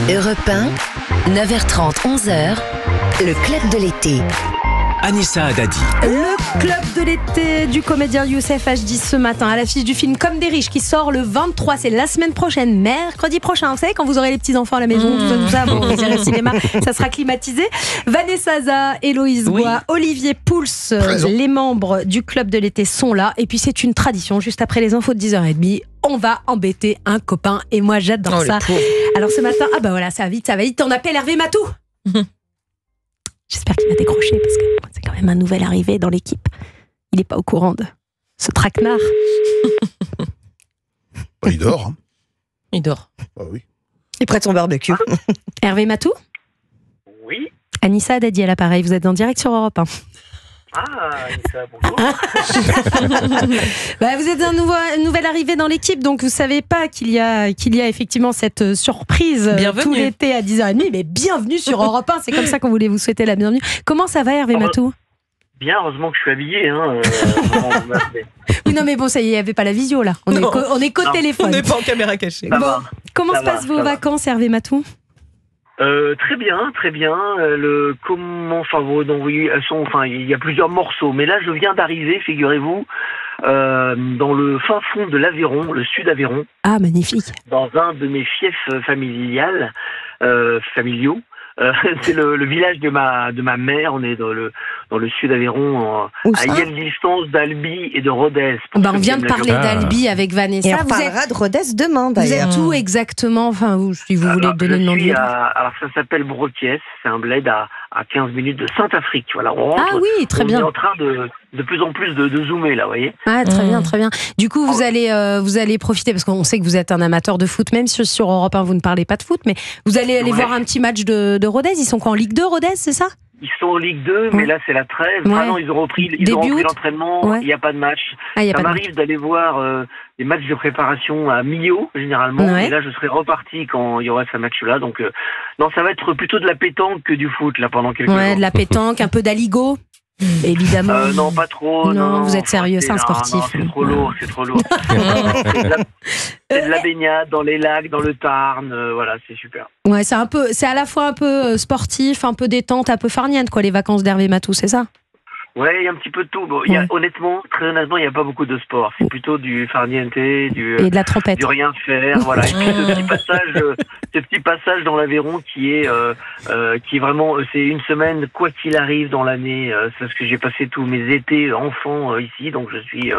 Europe 1, 9h30, 11h, le club de l'été. Anissa Haddadi. Le club de l'été du comédien Youssef Hadji ce matin à l'affiche du film Comme des riches qui sort le 23, c'est la semaine prochaine, mercredi prochain. Vous savez, quand vous aurez les petits-enfants à la maison, tout ça, bon, vous irez au cinéma, ça sera climatisé. Vanessa Zaza, Héloïse Goua, Olivier Pouls, les membres du club de l'été sont là. Et puis c'est une tradition, juste après les infos de 10h30, on va embêter un copain. Et moi j'adore ça. Alors ce matin, ça va vite. On appelle Hervé Matou. J'espère qu'il va décrocher parce que c'est quand même un nouvel arrivé dans l'équipe. Il n'est pas au courant de ce traquenard. Il dort. Hein. Il dort. Ah oui. Il prête son barbecue. Hervé Matou ? Oui. Anissa Haddadi à l'appareil, vous êtes en direct sur Europe 1. Ah, Anissa, bonjour. Vous êtes un nouvel arrivé dans l'équipe, donc vous ne savez pas qu'il y a effectivement cette surprise tout l'été à 10h30. Mais bienvenue sur Europe 1, c'est comme ça qu'on voulait vous souhaiter la bienvenue. Comment ça va, Hervé Matou ? Bien, heureusement que je suis habillé. Oui, non, mais bon, ça y est, il n'y avait pas la visio là. On est qu'au téléphone. On n'est pas en caméra cachée. Comment se passent vos vacances, Hervé Matou ? Très bien, très bien. Il y a plusieurs morceaux, mais là je viens d'arriver, figurez-vous, dans le fin fond de l'Aveyron, le sud Aveyron. Ah, magnifique. Dans un de mes fiefs familiaux. C'est le village de ma mère. On est dans le sud Aveyron, à égale distance d'Albi et de Rodez. On vient de parler d'Albi avec Vanessa. Et on parlera de Rodez demain d'ailleurs. Vous êtes où exactement, si vous voulez donner le nom de alors ça s'appelle Broquiès, c'est un bled à 15 minutes de Saint-Afrique. Voilà, très bien. On est en train de plus en plus de zoomer là, vous voyez. Ah, très bien, très bien. Du coup, vous allez profiter, parce qu'on sait que vous êtes un amateur de foot, même sur Europe 1, vous ne parlez pas de foot, mais vous allez aller voir un petit match de Rodez. Ils sont quoi, en Ligue 2, Rodez, c'est ça ? Ils sont en Ligue 2, mais là c'est la trêve. Ouais. Ah non, ils ont repris l'entraînement. Il n'y a pas de match. Ça m'arrive d'aller voir des matchs de préparation à Millau, généralement. Ouais. Et là, je serai reparti quand il y aura ce match-là. Donc, non, ça va être plutôt de la pétanque que du foot, là, pendant quelques jours. De la pétanque, un peu d'aligo, évidemment. Non, pas trop. Non, vous êtes sérieux, c'est un sportif. Non, c'est trop lourd, c'est trop lourd. C'est de la baignade dans les lacs, dans le Tarn. Voilà, c'est super. Ouais, c'est à la fois un peu sportif, un peu détente, un peu farniente, quoi, les vacances d'Hervé Matou, c'est ça ? Ouais, il y a un petit peu de tout. Bon, très honnêtement, il n'y a pas beaucoup de sport. C'est plutôt du farniente, et de la trompette. Du rien faire, voilà. Et puis ce petit passage dans l'Aveyron qui est vraiment, c'est une semaine quoi qu'il arrive dans l'année. C'est parce que j'ai passé tous mes étés enfants ici, donc je suis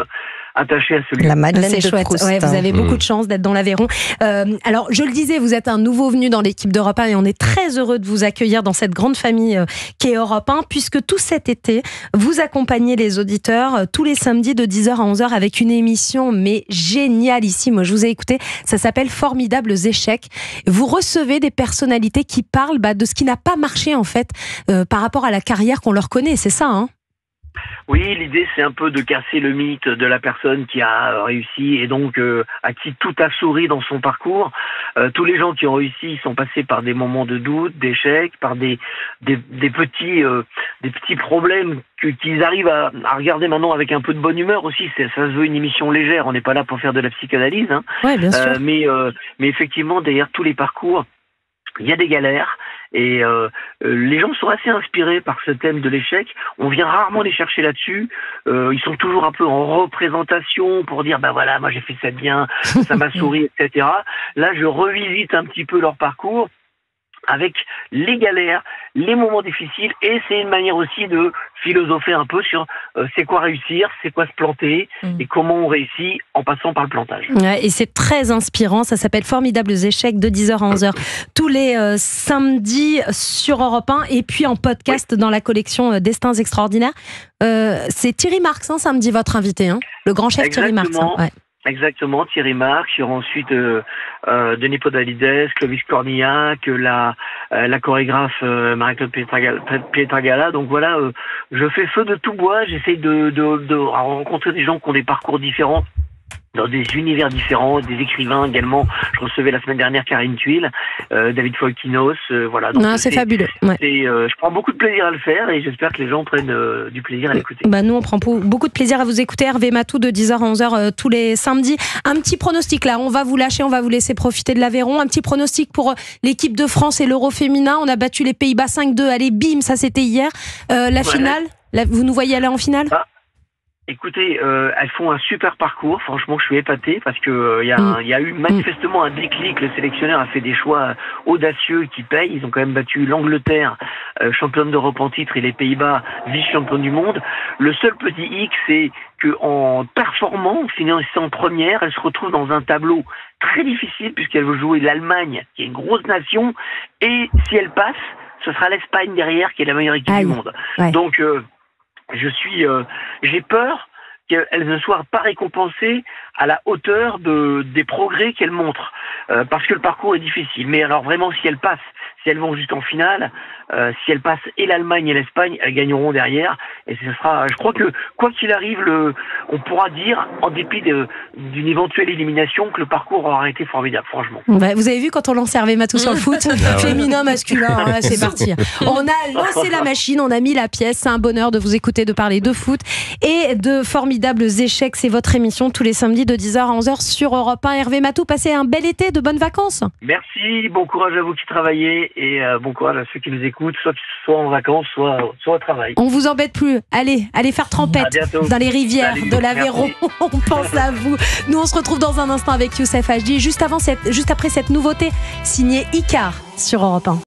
attaché à celui-là. La Madeleine c'est de chouette. Proust. Ouais, vous avez beaucoup de chance d'être dans l'Aveyron. Alors, je le disais, vous êtes un nouveau venu dans l'équipe d'Europe 1 et on est très heureux de vous accueillir dans cette grande famille qu'est Europe 1, puisque tout cet été, vous accompagnez les auditeurs tous les samedis de 10h à 11h avec une émission mais génialissime. Moi, je vous ai écouté. Ça s'appelle Formidables échecs. Vous recevez des personnalités qui parlent de ce qui n'a pas marché en fait par rapport à la carrière qu'on leur connaît. C'est ça, hein ? Oui, l'idée c'est un peu de casser le mythe de la personne qui a réussi et donc à qui tout a souri dans son parcours. Tous les gens qui ont réussi sont passés par des moments de doute, d'échec, par des petits problèmes qu'ils arrivent à regarder maintenant avec un peu de bonne humeur aussi. Ça se veut une émission légère, on n'est pas là pour faire de la psychanalyse. Hein. Ouais, bien sûr. Mais effectivement, derrière tous les parcours, il y a des galères. Et les gens sont assez inspirés par ce thème de l'échec. On vient rarement les chercher là-dessus. Ils sont toujours un peu en représentation pour dire voilà, moi j'ai fait ça bien, ça m'a souri, etc. Là, je revisite un petit peu leur parcours avec les galères, les moments difficiles, et c'est une manière aussi de philosopher un peu sur c'est quoi réussir, c'est quoi se planter, et comment on réussit en passant par le plantage. Ouais, et c'est très inspirant, ça s'appelle Formidables échecs de 10h à 11h, tous les samedis sur Europe 1, et puis en podcast dans la collection Destins extraordinaires. C'est Thierry Marx, samedi, votre invité, le grand chef. Exactement. Thierry Marx. Ouais. Exactement, Thierry Marx, il y aura ensuite Denis Podalides, Clovis Cornillac, la chorégraphe Marie-Claude Pietragala. Donc voilà, je fais feu de tout bois, j'essaye de rencontrer des gens qui ont des parcours différents dans des univers différents, des écrivains également. Je recevais la semaine dernière Karine Thuil, David Folkinos, voilà. Donc c'est fabuleux. Ouais. Je prends beaucoup de plaisir à le faire et j'espère que les gens prennent du plaisir à l'écouter. Nous, on prend beaucoup de plaisir à vous écouter. Hervé Matou de 10h à 11h tous les samedis. Un petit pronostic là, on va vous lâcher, on va vous laisser profiter de l'Aveyron. Un petit pronostic pour l'équipe de France et l'Euro féminin. On a battu les Pays-Bas 5-2. Allez, bim, ça c'était hier. Finale, vous nous voyez aller en finale ? Écoutez, elles font un super parcours. Franchement, je suis épaté parce que il y a eu manifestement un déclic. Le sélectionneur a fait des choix audacieux qui payent. Ils ont quand même battu l'Angleterre, championne d'Europe en titre, et les Pays-Bas, vice-championne du monde. Le seul petit hic, c'est que en performant, en finissant première, elle se retrouve dans un tableau très difficile puisqu'elle veut jouer l'Allemagne, qui est une grosse nation, et si elle passe, ce sera l'Espagne derrière, qui est la meilleure équipe du monde. Ouais. Donc j'ai peur qu'elle ne soit pas récompensée à la hauteur des progrès qu'elle montre, parce que le parcours est difficile. Mais alors vraiment, si elles passent, si elles vont jusqu'en finale, si elles passent et l'Allemagne et l'Espagne, elles gagneront derrière. Et ce sera, je crois que quoi qu'il arrive, on pourra dire, en dépit d'une éventuelle élimination, que le parcours aura été formidable, franchement. Vous avez vu quand on lance Hervé Matou sur le foot, féminin, masculin, c'est parti. On a lancé la machine, on a mis la pièce. C'est un bonheur de vous écouter, de parler de foot et de formidables échecs. C'est votre émission tous les samedis de 10h à 11h sur Europe 1. Hervé Matou, passez un bel été, de bonnes vacances. Merci, bon courage à vous qui travaillez et bon courage à ceux qui nous écoutent, soit en vacances, soit au travail. On vous embête plus. Allez faire trempette dans les rivières de l'Aveyron. On pense à vous. Nous, on se retrouve dans un instant avec Youssef HD, juste après cette nouveauté signée Icar sur Europe 1.